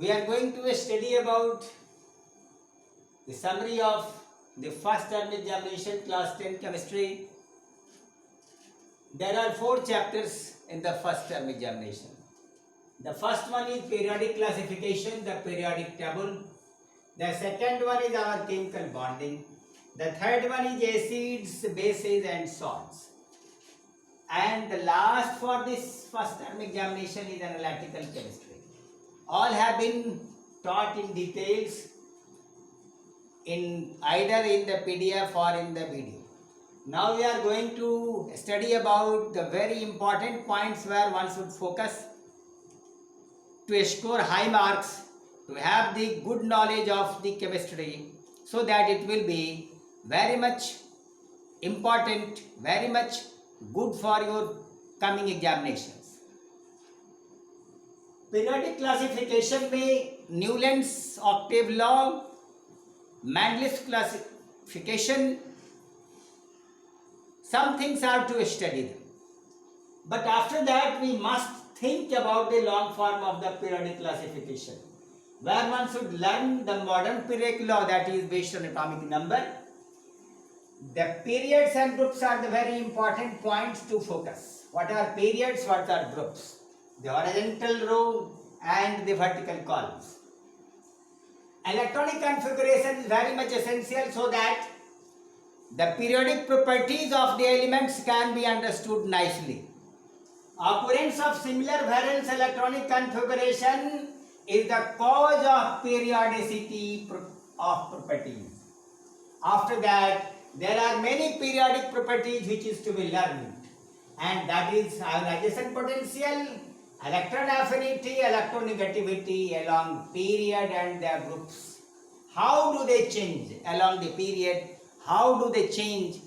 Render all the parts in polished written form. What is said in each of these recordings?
We are going to study about the summary of the first term examination class 10 chemistry. There are 4 chapters in the first term examination. The first one is periodic classification, the periodic table. The second one is our chemical bonding. The third one is acids, bases and salts. And the last for this first term examination is analytical chemistry. All have been taught in details in either in the PDF or in the video. Now we are going to study about the very important points where one should focus to score high marks, to have the good knowledge of the chemistry, so that it will be very much important, very much good for your coming examinations. Periodic classification में Newlands octave law, Mendeleev's classification, some things are to study them. But after that we must think about the long form of the periodic classification, where one should learn the modern periodic law that is based on atomic number. The periods and groups are the very important points to focus. What are periods, what are groups? The horizontal row and the vertical columns. Electronic configuration is very much essential so that the periodic properties of the elements can be understood nicely. Occurrence of similar valence electronic configuration is the cause of periodicity of properties. After that, there are many periodic properties which is to be learned, and that is ionization potential, electron affinity, electronegativity along period and their groups. How do they change along the period? How do they change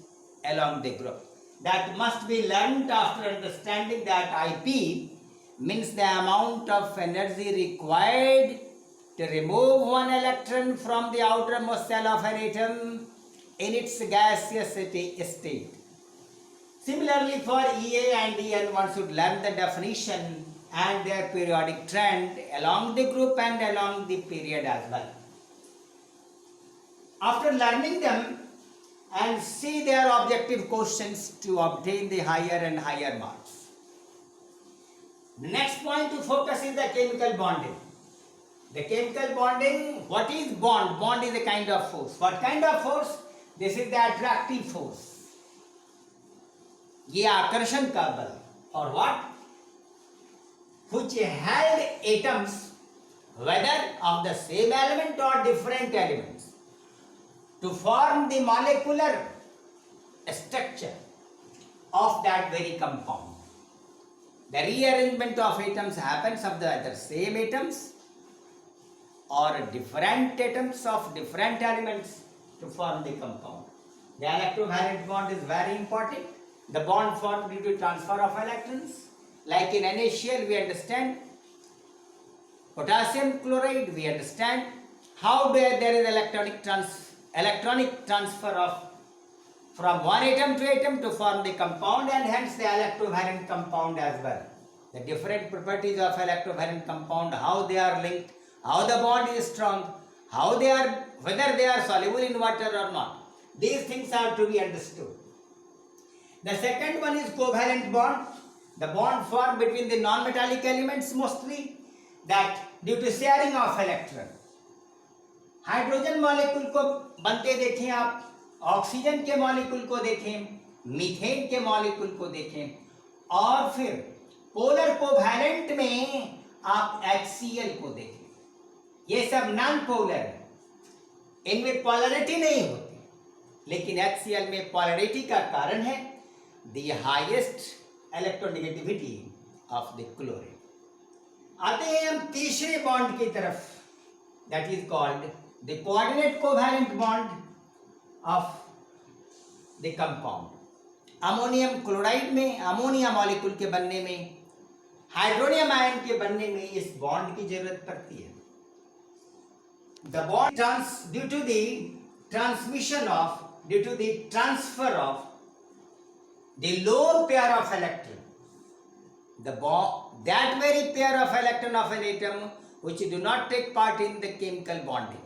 along the group? That must be learnt after understanding that IP means the amount of energy required to remove one electron from the outermost shell of an atom in its gaseous state. Similarly, for EA and EN, one should learn the definition and their periodic trend along the group and along the period as well. After learning them and see their objective questions to obtain the higher and higher marks. The next point to focus is the chemical bonding. The chemical bonding, what is bond? Bond is a kind of force. What kind of force? This is the attractive force. ये आकर्षण का बल. For what? Which held atoms, whether of the same element or different elements, to form the molecular structure of that very compound. The rearrangement of atoms happens of the either same atoms or different atoms of different elements to form the compound. The electrovalent bond is very important. The bond formed due to transfer of electrons. Like in NaCl, we understand potassium chloride, we understand how there is electronic transfer of from one atom to atom to form the compound, and hence the electrovalent compound as well. The different properties of electrovalent compound, how they are linked, how the bond is strong, how they are, whether they are soluble in water or not. These things are to be understood. The second one is covalent bond. The bond formed between the non-metallic elements mostly, that due to sharing of electron. Hydrogen molecule को बनते देखें आप, oxygen के molecule को देखें, methane के molecule को देखें, और फिर पोलर कोवैलेंट में आप HCl को देखें. ये सब नॉन पोलर है, इनमें पोलरिटी नहीं होती, लेकिन HCl में पोलरिटी का कारण है the highest electronegativity of the chlorine. आते हैं हम तीसरे बॉन्ड की तरफ, that is called the coordinate covalent bond of the compound. Ammonium chloride में अमोनिया मॉलिक्यूल के बनने में, हाइड्रोनियम आयन के बनने में इस बॉन्ड की जरूरत पड़ती है. The bond due to the transmission of, due to the transfer of the lone pair of electron, that very pair of electron of an atom which do not take part in the chemical bonding.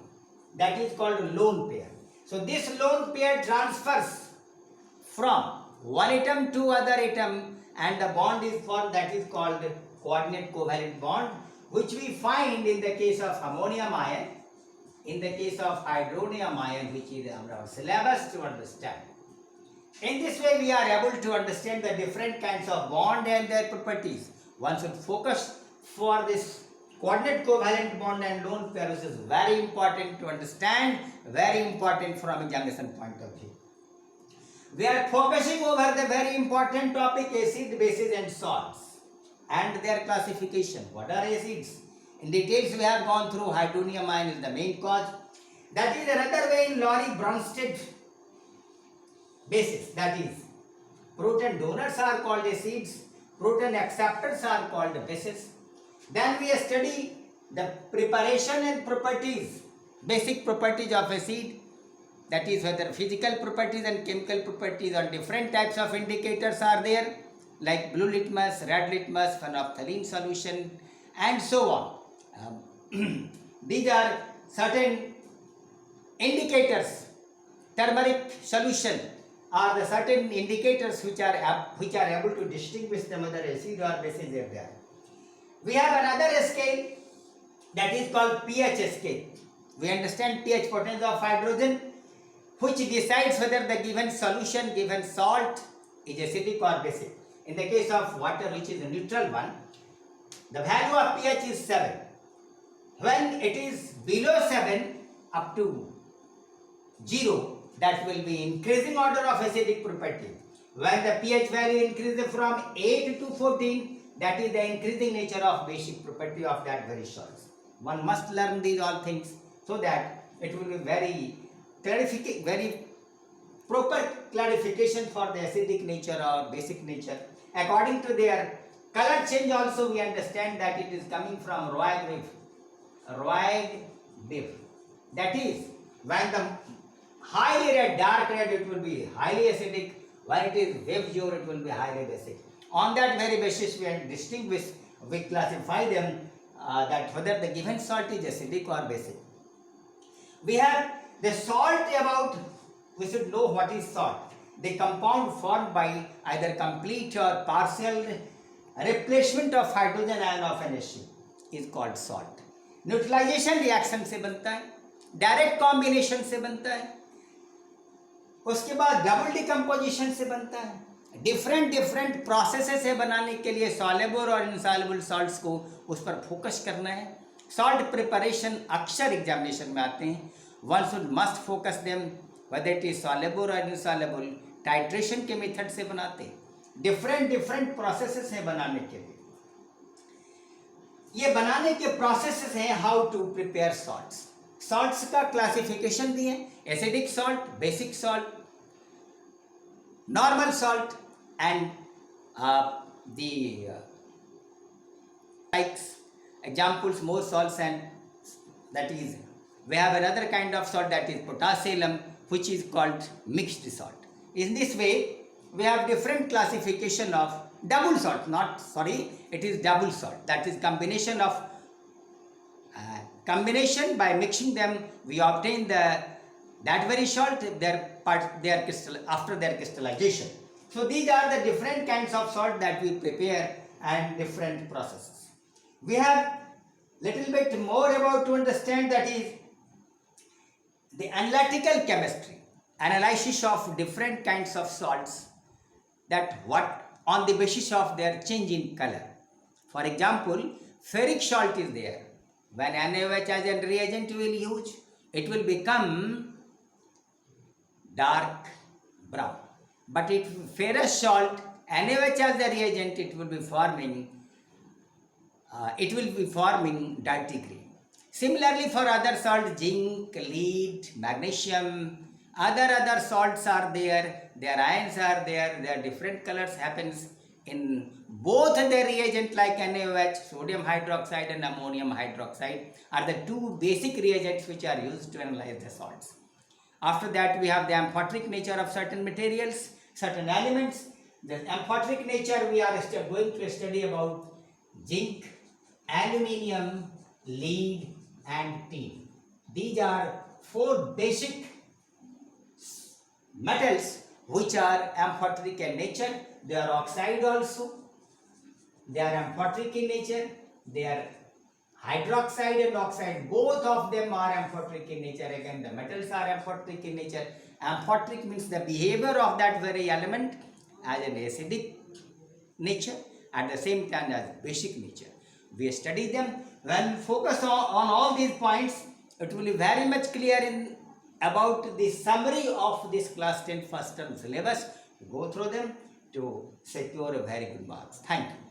That is called lone pair. So this lone pair transfers from one atom to other atom and the bond is formed, that is called coordinate covalent bond, which we find in the case of ammonium ion, in the case of hydronium ion, which is our syllabus to understand. In this way we are able to understand the different kinds of bond and their properties. One should focus for this coordinate covalent bond and lone pair, which is very important to understand, very important from examination point of view. We are focusing over the very important topic, acid, bases and salts and their classification. What are acids? In details we have gone through. Hydronium ion is the main cause. That is another way in Lorentz-Bronsted bases. That is, proton donors are called acids, proton acceptors are called bases. Then we study the preparation and properties, basic properties of acid. That is, whether physical properties and chemical properties or different types of indicators are there, like blue litmus, red litmus, phenolphthalein solution and so on. These are certain indicators. Turmeric solution are the certain indicators which are able to distinguish them whether acid or bases are there. We have another scale that is called pH scale. We understand pH, potential of hydrogen, which decides whether the given solution, given salt is acidic or basic. In the case of water, which is a neutral one, the value of pH is 7. When it is below 7 up to 0, that will be increasing order of acidic property. When the pH value increases from 8 to 14, that is the increasing nature of basic property of that very salts. One must learn these all things so that it will be very proper clarification for the acidic nature or basic nature. According to their color change also we understand that it is coming from Roig Biv. That is, when the highly red, dark red, it will be highly acidic. When it is wave pure, it will be highly basic. On that very basis, we classify them that whether the given salt is acidic or basic. We have the salt about, we should know what is salt. The compound formed by either complete or partial replacement of hydrogen ion of NH is called salt. Neutralisation reaction से बनता है, direct combination से बनता है, उसके बाद double decomposition से बनता है. डिफरेंट प्रोसेसेस है बनाने के लिए. सॉल्युबल और इनसॉल्युबल सॉल्ट्स को उस पर फोकस करना है. सॉल्ट प्रिपरेशन अक्सर एग्जामिनेशन में आते हैं. One should must focus them whether it is soluble और इनसॉल्युबल. टाइट्रेशन के मेथड से बनाते हैं. डिफरेंट प्रोसेसेस है बनाने के लिए. ये बनाने के प्रोसेसेस हैं how to prepare salts. Salts का क्लासिफिकेशन दिए, acidic salt, basic salt, normal salt and the likes examples, more salts, and that is we have another kind of salt that is potassium, which is called mixed salt. In this way we have different classification of double salt, it is double salt, that is combination of combination. By mixing them we obtain that very salt, after their crystallization. So these are the different kinds of salt that we prepare and different processes. We have little bit more about to understand, that is the analytical chemistry, analysis of different kinds of salts, that what on the basis of their change in color. For example, ferric salt is there. When NaOH as a reagent we will use, it will become dark brown. But if ferrous salt, NaOH as the reagent, it will be forming dirty green. Similarly for other salts, zinc, lead, magnesium, other salts are there, their ions are there, their different colors happens in both the reagent like NaOH, sodium hydroxide and ammonium hydroxide are the two basic reagents which are used to analyze the salts. After that we have the amphoteric nature of certain materials, certain elements. The amphoteric nature we are going to study about zinc, aluminium, lead, and tin. These are four basic metals which are amphoteric in nature. They are oxide also. They are amphoteric in nature. They are hydroxide and oxide. Both of them are amphoteric in nature. Again, the metals are amphoteric in nature. Amphoteric means the behavior of that very element as an acidic nature, at the same time as basic nature. We study them. When we focus on all these points, it will be very much clear in about the summary of this class 10 first term syllabus. Go through them to secure a very good marks. Thank you.